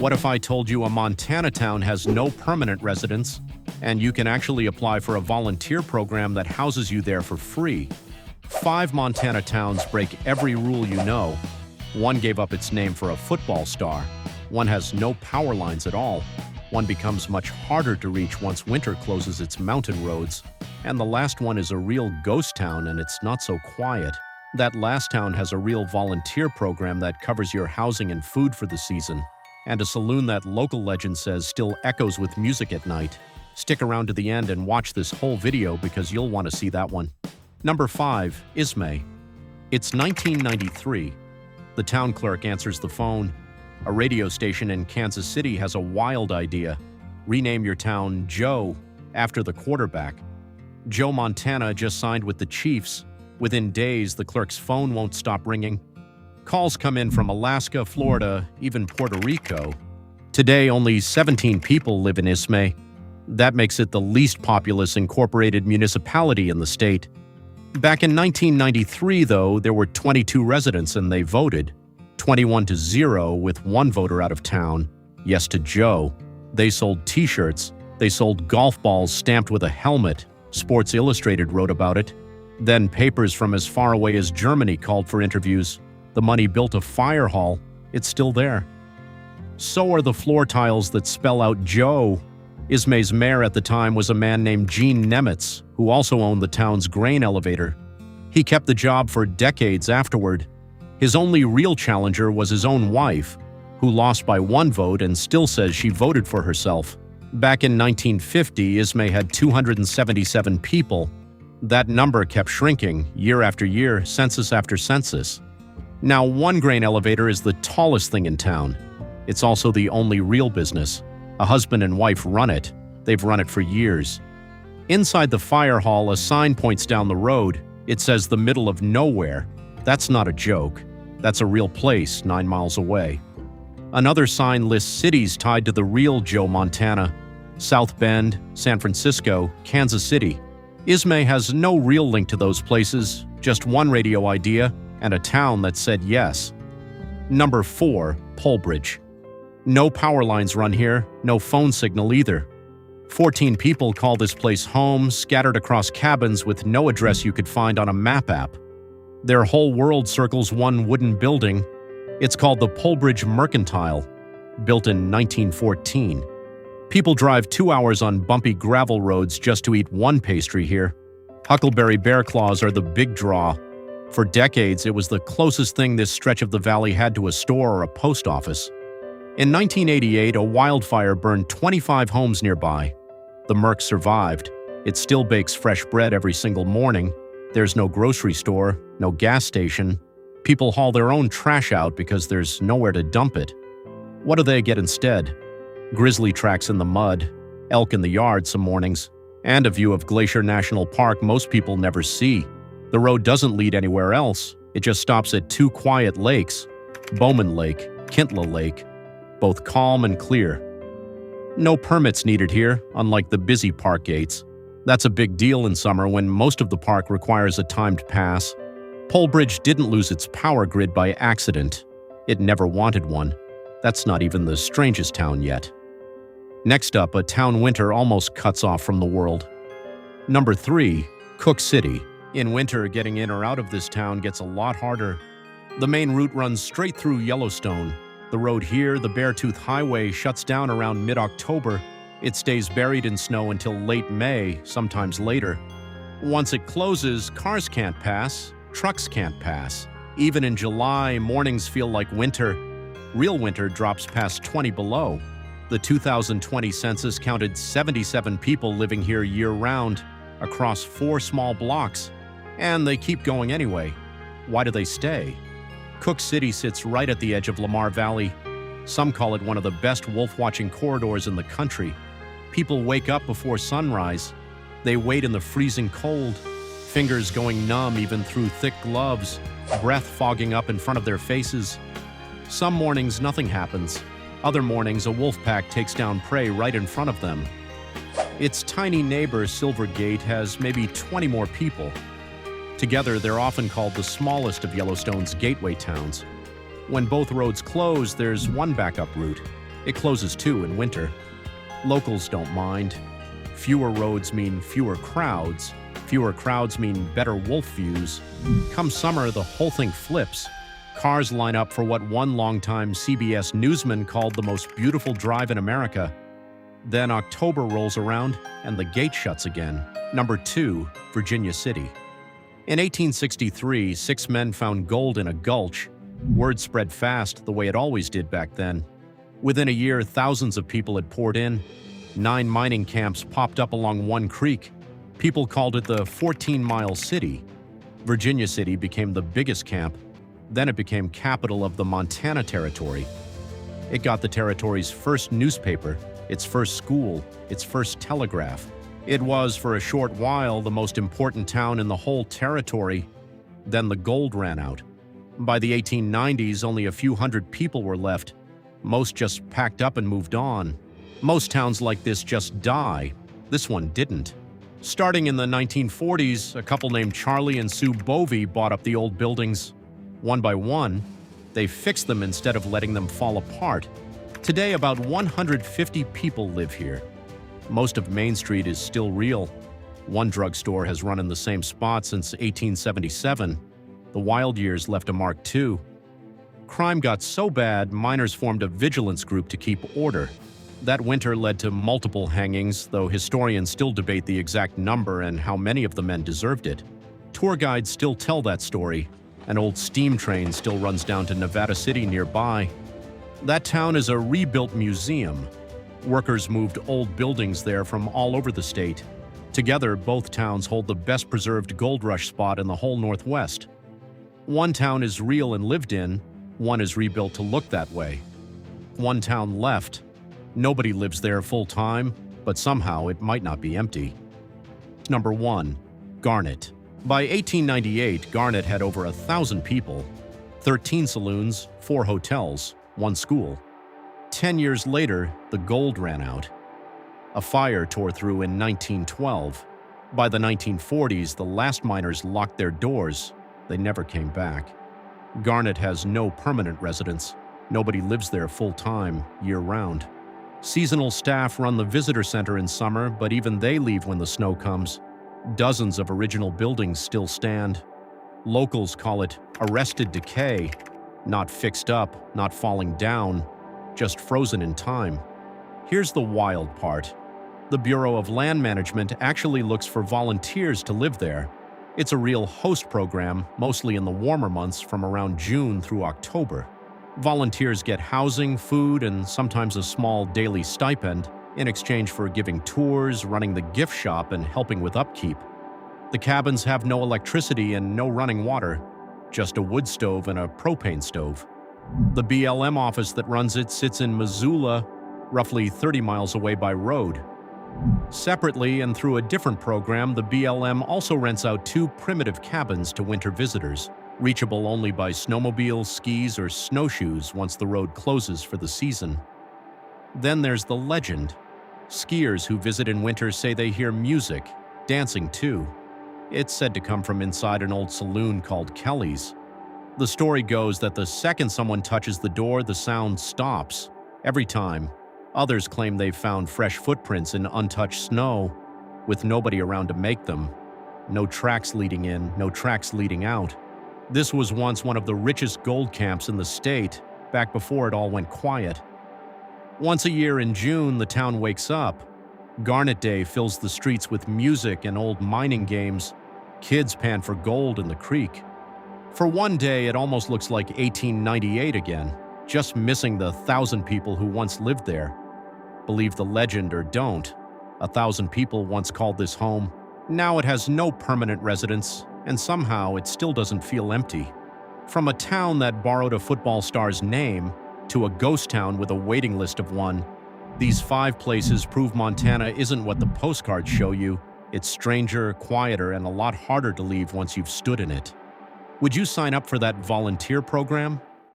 What if I told you a Montana town has no permanent residents, and you can actually apply for a volunteer program that houses you there for free? 5 Montana towns break every rule you know. One gave up its name for a football star. One has no power lines at all. One becomes much harder to reach once winter closes its mountain roads. And the last one is a real ghost town, and it's not so quiet. That last town has a real volunteer program that covers your housing and food for the season, and a saloon that local legend says still echoes with music at night. Stick around to the end and watch this whole video because you'll want to see that one. Number 5, Ismay. It's 1993. The town clerk answers the phone. A radio station in Kansas City has a wild idea. Rename your town Joe after the quarterback. Joe Montana just signed with the Chiefs. Within days, the clerk's phone won't stop ringing. Calls come in from Alaska, Florida, even Puerto Rico. Today, only 17 people live in Ismay. That makes it the least populous incorporated municipality in the state. Back in 1993, though, there were 22 residents and they voted. 21-0 with one voter out of town. Yes to Joe. They sold t-shirts. They sold golf balls stamped with a helmet. Sports Illustrated wrote about it. Then papers from as far away as Germany called for interviews. The money built a fire hall. It's still there. So are the floor tiles that spell out Joe. Ismay's mayor at the time was a man named Gene Nemitz, who also owned the town's grain elevator. He kept the job for decades afterward. His only real challenger was his own wife, who lost by 1 vote and still says she voted for herself. Back in 1950, Ismay had 277 people. That number kept shrinking year after year, census after census. Now, one grain elevator is the tallest thing in town. It's also the only real business. A husband and wife run it. They've run it for years. Inside the fire hall, a sign points down the road. It says the middle of nowhere. That's not a joke. That's a real place 9 miles away. Another sign lists cities tied to the real Joe Montana: South Bend, San Francisco, Kansas City. Ismay has no real link to those places, just one radio idea and a town that said yes. Number 4, Polbridge. No power lines run here, no phone signal either. 14 people call this place home, scattered across cabins with no address you could find on a map app. Their whole world circles one wooden building. It's called the Polbridge Mercantile, built in 1914. People drive 2 hours on bumpy gravel roads just to eat one pastry here. Huckleberry bear claws are the big draw. For decades, it was the closest thing this stretch of the valley had to a store or a post office. In 1988, a wildfire burned 25 homes nearby. The Merc survived. It still bakes fresh bread every single morning. There's no grocery store, no gas station. People haul their own trash out because there's nowhere to dump it. What do they get instead? Grizzly tracks in the mud, elk in the yard some mornings, and a view of Glacier National Park most people never see. The road doesn't lead anywhere else. It just stops at 2 quiet lakes, Bowman Lake, Kintla Lake, both calm and clear. No permits needed here, unlike the busy park gates. That's a big deal in summer when most of the park requires a timed pass. Polbridge didn't lose its power grid by accident. It never wanted one. That's not even the strangest town yet. Next up, a town winter almost cuts off from the world. Number 3, Cooke City. In winter, getting in or out of this town gets a lot harder. The main route runs straight through Yellowstone. The road here, the Beartooth Highway, shuts down around mid-October. It stays buried in snow until late May, sometimes later. Once it closes, cars can't pass, trucks can't pass. Even in July, mornings feel like winter. Real winter drops past 20 below. The 2020 census counted 77 people living here year-round, across 4 small blocks. And they keep going anyway. Why do they stay? Cooke City sits right at the edge of Lamar Valley. Some call it one of the best wolf-watching corridors in the country. People wake up before sunrise. They wait in the freezing cold, fingers going numb even through thick gloves, breath fogging up in front of their faces. Some mornings nothing happens. Other mornings a wolf pack takes down prey right in front of them. Its tiny neighbor, Silver Gate, has maybe 20 more people. Together, they're often called the smallest of Yellowstone's gateway towns. When both roads close, there's one backup route. It closes too in winter. Locals don't mind. Fewer roads mean fewer crowds. Fewer crowds mean better wolf views. Come summer, the whole thing flips. Cars line up for what one longtime CBS newsman called the most beautiful drive in America. Then October rolls around and the gate shuts again. Number 2, Virginia City. In 1863, 6 men found gold in a gulch. Word spread fast, the way it always did back then. Within a year, thousands of people had poured in. 9 mining camps popped up along one creek. People called it the 14-mile city. Virginia City became the biggest camp. Then it became capital of the Montana Territory. It got the territory's first newspaper, its first school, its first telegraph. It was, for a short while, the most important town in the whole territory. Then the gold ran out. By the 1890s, only a few hundred people were left. Most just packed up and moved on. Most towns like this just die. This one didn't. Starting in the 1940s, a couple named Charlie and Sue Bovey bought up the old buildings. One by one, they fixed them instead of letting them fall apart. Today, about 150 people live here. Most of Main Street is still real. One drugstore has run in the same spot since 1877. The wild years left a mark too. Crime got so bad, miners formed a vigilance group to keep order. That winter led to multiple hangings, though historians still debate the exact number and how many of the men deserved it. Tour guides still tell that story. An old steam train still runs down to Nevada City nearby. That town is a rebuilt museum. Workers moved old buildings there from all over the state. Together, both towns hold the best preserved gold rush spot in the whole Northwest. One town is real and lived in, one is rebuilt to look that way. One town left. Nobody lives there full time, but somehow it might not be empty. Number 1. Garnet. By 1898, Garnet had over 1,000 people, 13 saloons, 4 hotels, 1 school. 10 years later, the gold ran out. A fire tore through in 1912. By the 1940s, the last miners locked their doors. They never came back. Garnet has no permanent residents. Nobody lives there full-time, year-round. Seasonal staff run the visitor center in summer, but even they leave when the snow comes. Dozens of original buildings still stand. Locals call it arrested decay, not fixed up, not falling down, just frozen in time. Here's the wild part. The Bureau of Land Management actually looks for volunteers to live there. It's a real host program, mostly in the warmer months from around June through October. Volunteers get housing, food, and sometimes a small daily stipend in exchange for giving tours, running the gift shop, and helping with upkeep. The cabins have no electricity and no running water, just a wood stove and a propane stove. The BLM office that runs it sits in Missoula, roughly 30 miles away by road. Separately and through a different program, the BLM also rents out 2 primitive cabins to winter visitors, reachable only by snowmobiles, skis, or snowshoes once the road closes for the season. Then there's the legend. Skiers who visit in winter say they hear music, dancing too. It's said to come from inside an old saloon called Kelly's. The story goes that the second someone touches the door, the sound stops. Every time. Others claim they've found fresh footprints in untouched snow, with nobody around to make them. No tracks leading in, no tracks leading out. This was once one of the richest gold camps in the state, back before it all went quiet. Once a year in June, the town wakes up. Garnet Day fills the streets with music and old mining games. Kids pan for gold in the creek. For one day, it almost looks like 1898 again, just missing the 1,000 people who once lived there. Believe the legend or don't, 1,000 people once called this home. Now it has no permanent residents, and somehow it still doesn't feel empty. From a town that borrowed a football star's name to a ghost town with a waiting list of one, these 5 places prove Montana isn't what the postcards show you. It's stranger, quieter, and a lot harder to leave once you've stood in it. Would you sign up for that volunteer program?